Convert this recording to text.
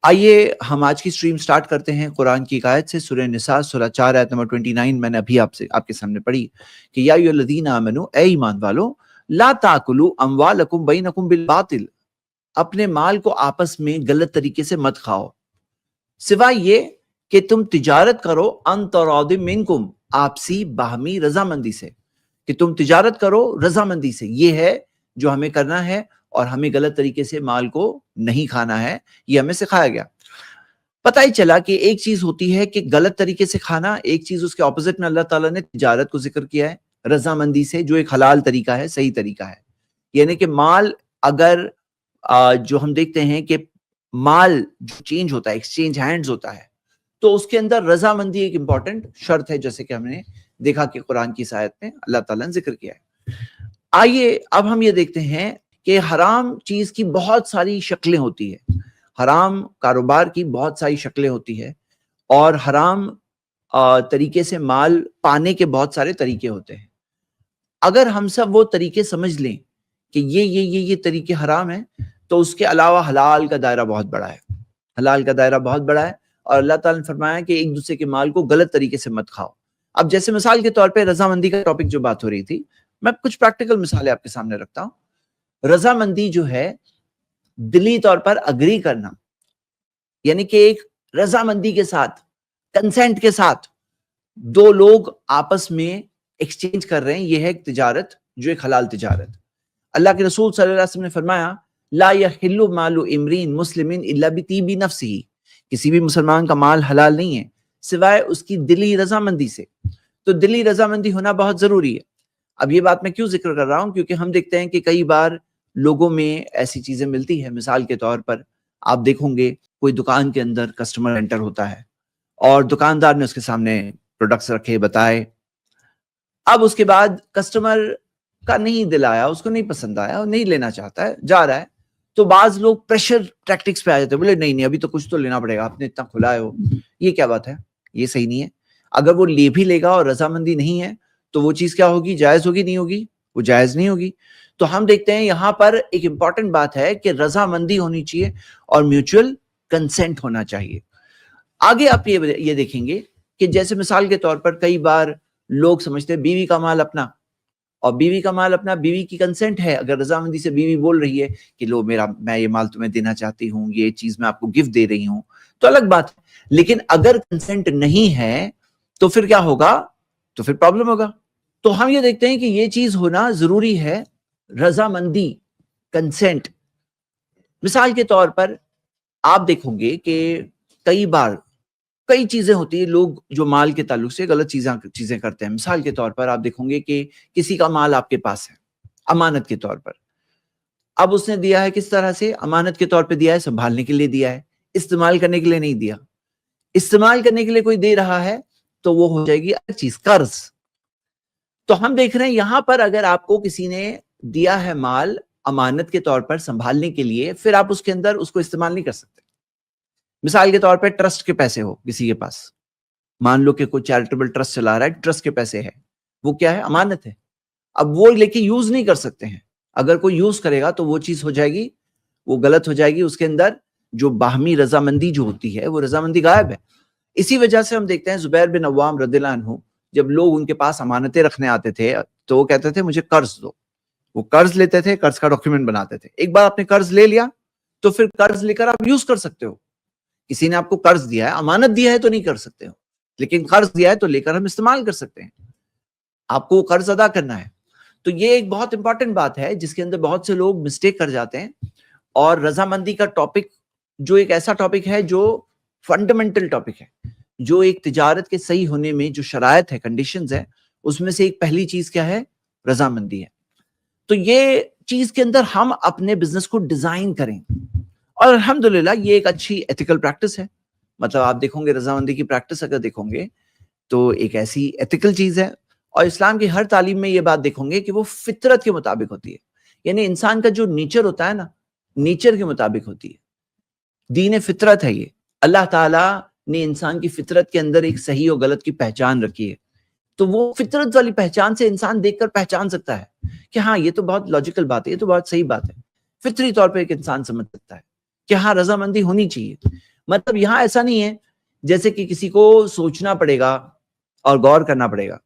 آئیے ہم آج کی سٹریم سٹارٹ کرتے ہیں قرآن کی ایک آیت سے، سورہ نساء سورہ 4 آیت نمبر 29 میں نے ابھی آپ کے سامنے پڑھی کہ یا ایھا الذین آمنوا، اے ایمان والو، لا تاکلوا اموالکم بینکم بالباطل، اپنے مال کو آپس میں غلط طریقے سے مت کھاؤ، سوائے یہ کہ تم تجارت کرو ان تراض منکم، آپسی باہمی رضامندی سے، کہ تم تجارت کرو رضامندی سے، یہ ہے جو ہمیں کرنا ہے، اور ہمیں غلط طریقے سے مال کو نہیں کھانا ہے، یہ ہمیں سکھایا گیا۔ پتہ ہی چلا کہ ایک چیز ہوتی ہے کہ غلط طریقے سے کھانا، ایک چیز اس کے اپوزٹ میں اللہ تعالیٰ نے تجارت کو ذکر کیا ہے رضامندی سے، جو ایک حلال طریقہ ہے، صحیح طریقہ ہے۔ یعنی کہ مال اگر جو ہم دیکھتے ہیں کہ مال جو چینج ہوتا ہے، ایکسچینج ہینڈز ہوتا ہے، تو اس کے اندر رضامندی ایک امپورٹنٹ شرط ہے، جیسے کہ ہم نے دیکھا کہ قرآن کی آیت میں اللہ تعالیٰ نے ذکر کیا ہے۔ آئیے اب ہم یہ دیکھتے ہیں کہ حرام چیز کی بہت ساری شکلیں ہوتی ہیں، حرام کاروبار کی بہت ساری شکلیں ہوتی ہے، اور حرام طریقے سے مال پانے کے بہت سارے طریقے ہوتے ہیں۔ اگر ہم سب وہ طریقے سمجھ لیں کہ یہ طریقے حرام ہیں، تو اس کے علاوہ حلال کا دائرہ بہت بڑا ہے، حلال کا دائرہ بہت بڑا ہے، اور اللہ تعالیٰ نے فرمایا کہ ایک دوسرے کے مال کو غلط طریقے سے مت کھاؤ۔ اب جیسے مثال کے طور پہ رضامندی کا ٹاپک جو بات ہو رہی تھی، میں کچھ پریکٹیکل مثالیں آپ کے سامنے رکھتا ہوں۔ رضامندی جو ہے دلی طور پر اگری کرنا، یعنی کہ ایک رضامندی کے ساتھ، کنسنٹ کے ساتھ دو لوگ آپس میں ایکسچینج کر رہے ہیں، یہ ہے ایک تجارت جو ایک حلال تجارت۔ اللہ کے رسول صلی اللہ علیہ وسلم نے فرمایا لا یحل مال امرئ مسلم الا بطیب نفسہ، کسی بھی مسلمان کا مال حلال نہیں ہے سوائے اس کی دلی رضامندی سے۔ تو دلی رضامندی ہونا بہت ضروری ہے۔ اب یہ بات میں کیوں ذکر کر رہا ہوں؟ کیونکہ ہم دیکھتے ہیں کہ کئی بار لوگوں میں ایسی چیزیں ملتی ہے، مثال کے طور پر آپ دیکھیں گے کوئی دکان کے اندر کسٹمر انٹر ہوتا ہے، اور دکاندار نے اس کے سامنے پروڈکٹس رکھے، بتائے، اب اس کے بعد کسٹمر کا نہیں دل آیا، اس کو نہیں پسند آیا، اور نہیں لینا چاہتا ہے، جا رہا ہے، تو بعض لوگ پریشر ٹیکٹکس پہ آ جاتے ہیں، بولے نہیں ابھی تو کچھ تو لینا پڑے گا، آپ نے اتنا کھلا ہے ہو، یہ کیا بات ہے؟ یہ صحیح نہیں ہے۔ اگر وہ لے بھی لے گا اور رضامندی نہیں ہے تو وہ چیز کیا ہوگی؟ جائز ہوگی؟ نہیں ہوگی؟ وہ جائز نہیں ہوگی۔ تو ہم دیکھتے ہیں یہاں پر ایک امپورٹنٹ بات ہے کہ رضامندی ہونی چاہیے اور میوچل کنسنٹ ہونا چاہیے۔ آگے آپ یہ دیکھیں گے کہ جیسے مثال کے طور پر کئی بار لوگ سمجھتے ہیں بیوی کا مال اپنا، اور بیوی کا مال اپنا، بیوی کی کنسنٹ ہے، اگر رضامندی سے بیوی بول رہی ہے کہ لو میں یہ مال تمہیں دینا چاہتی ہوں، یہ چیز میں آپ کو گفٹ دے رہی ہوں، تو الگ بات ہے۔ لیکن اگر کنسنٹ نہیں ہے تو پھر کیا ہوگا؟ تو پھر پرابلم ہوگا۔ تو ہم یہ دیکھتے ہیں کہ یہ چیز ہونا ضروری ہے، رضامندی، کنسنٹ۔ مثال کے طور پر آپ دیکھو گے کہ کئی بار کئی چیزیں ہوتی ہیں، لوگ جو مال کے تعلق سے غلط چیزیں کرتے ہیں۔ مثال کے طور پر آپ دیکھو گے کہ کسی کا مال آپ کے پاس ہے امانت کے طور پر، اب اس نے دیا ہے کس طرح سے؟ امانت کے طور پہ دیا ہے، سنبھالنے کے لیے دیا ہے، استعمال کرنے کے لیے نہیں دیا۔ استعمال کرنے کے لیے کوئی دے رہا ہے تو وہ ہو جائے گی الگ چیز، قرض۔ تو ہم دیکھ رہے ہیں یہاں پر اگر آپ کو کسی نے دیا ہے مال امانت کے طور پر سنبھالنے کے لیے، پھر آپ اس کے اندر اس کو استعمال نہیں کر سکتے۔ مثال کے طور پہ ٹرسٹ کے پیسے ہو کسی کے پاس، مان لو کہ کوئی چیریٹیبل ٹرسٹ چلا رہا ہے، ٹرسٹ کے پیسے ہے، وہ کیا ہے؟ امانت ہے۔ اب وہ لے کے یوز نہیں کر سکتے ہیں، اگر کوئی یوز کرے گا تو وہ چیز ہو جائے گی، وہ غلط ہو جائے گی، اس کے اندر جو باہمی رضامندی جو ہوتی ہے وہ رضامندی غائب ہے۔ اسی وجہ سے ہم دیکھتے ہیں زبیر بن عوام رضی اللہ عنہ، جب لوگ ان کے پاس امانتیں رکھنے آتے تھے تو وہ کہتے تھے مجھے قرض دو، وہ قرض لیتے تھے، قرض کا ڈاکیومنٹ بناتے تھے۔ ایک بار آپ نے قرض لے لیا تو پھر قرض لے کر آپ یوز کر سکتے ہو۔ کسی نے آپ کو قرض دیا ہے، امانت دیا ہے تو نہیں کر سکتے ہو، لیکن قرض دیا ہے تو لے کر ہم استعمال کر سکتے ہیں، آپ کو قرض ادا کرنا ہے۔ تو یہ ایک بہت امپورٹنٹ بات ہے جس کے اندر بہت سے لوگ مسٹیک کر جاتے ہیں، اور رضامندی کا ٹاپک جو ایک ایسا ٹاپک ہے جو فنڈامنٹل ٹاپک ہے، جو ایک تجارت کے صحیح ہونے میں جو شرائط ہے، کنڈیشنز ہے، اس میں سے ایک پہلی چیز کیا ہے؟ رضامندی ہے۔ تو یہ چیز کے اندر ہم اپنے بزنس کو ڈیزائن کریں، اور الحمدللہ یہ ایک اچھی ایتھیکل پریکٹس ہے۔ مطلب آپ دیکھو گے رضامندی کی پریکٹس اگر دیکھو گے تو ایک ایسی ایتھیکل چیز ہے، اور اسلام کی ہر تعلیم میں یہ بات دیکھو گے کہ وہ فطرت کے مطابق ہوتی ہے، یعنی انسان کا جو نیچر ہوتا ہے نا، نیچر کے مطابق ہوتی ہے۔ دین فطرت ہے یہ، اللہ تعالیٰ نے انسان کی فطرت کے اندر ایک صحیح اور غلط کی پہچان رکھی ہے، تو وہ فطرت والی پہچان سے انسان دیکھ کر پہچان سکتا ہے کہ ہاں یہ تو بہت لاجیکل بات ہے، یہ تو بہت صحیح بات ہے، فطری طور پہ ایک انسان سمجھ سکتا ہے کہ ہاں رضامندی ہونی چاہیے۔ مطلب یہاں ایسا نہیں ہے جیسے کہ کسی کو سوچنا پڑے گا اور غور کرنا پڑے گا.